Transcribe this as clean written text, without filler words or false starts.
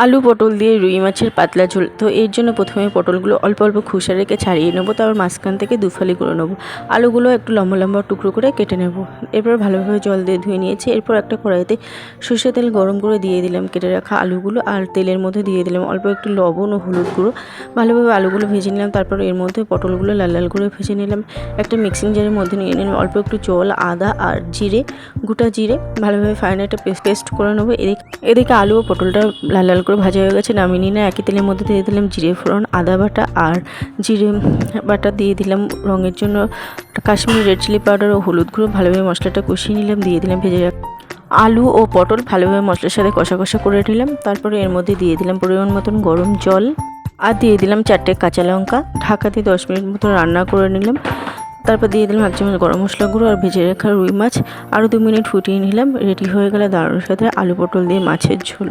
আলু পটল দিয়ে রুই মাছের পাতলা ঝোল। তো এর জন্য প্রথমে পটলগুলো অল্প অল্প খোসা রেখে ছাড়িয়ে নেবো, তারপর মাঝখান থেকে দুফালি করে নেবো। আলুগুলো একটু লম্বা লম্বা টুকরো করে কেটে নেব। এরপর ভালোভাবে জল দিয়ে ধুয়ে নিয়েছি। এরপর একটা কড়াইতে সর্ষের তেল গরম করে দিয়ে দিলাম কেটে রাখা আলুগুলো, আর তেলের মধ্যে দিয়ে দিলাম অল্প একটু লবণ ও হলুদ গুঁড়ো। ভালোভাবে আলুগুলো ভেজে নিলাম। তারপর এর মধ্যে পটলগুলো লাল লাল করে ভেজে নিলাম। একটা মিক্সিং জারের মধ্যে নিয়ে নিলাম অল্প একটু জল, আদা আর জিরে, গোটা জিরে। ভালোভাবে ফাইন একটা পেস্ট করে নেবো। এদিকে আলু ও পটলটা লাল লাল করে ভাজা হয়ে গেছে, নামিয়ে নিয়ে একই তেলের মধ্যে দিয়ে দিলাম জিরে ফোড়ন, আদা বাটা আর জিরে বাটা দিয়ে দিলাম রঙের জন্য কাশ্মীরি রেড চিলি পাউডার ও হলুদ গুঁড়ো। ভালোভাবে মশলাটা কষিয়ে নিলাম। দিয়ে দিলাম ভেজে আলু ও পটল, ভালোভাবে মশলার সাথে কষা কষা করে নিলাম। তারপরে এর মধ্যে দিয়ে দিলাম পরিমাণ মতন গরম জল আর দিয়ে দিলাম 4টে কাঁচা লঙ্কা। ঢাকা দিয়ে 10 মিনিট মতো রান্না করে নিলাম। তারপর দিয়ে দিলাম 1 চামচ গরম মশলা গুঁড়ো আর ভেজে রাখা রুই মাছ। আরও 2 মিনিট ফুটিয়ে নিলাম। রেডি হয়ে গেলে দারুণ সাথে আলু পটল দিয়ে মাছের ঝোল।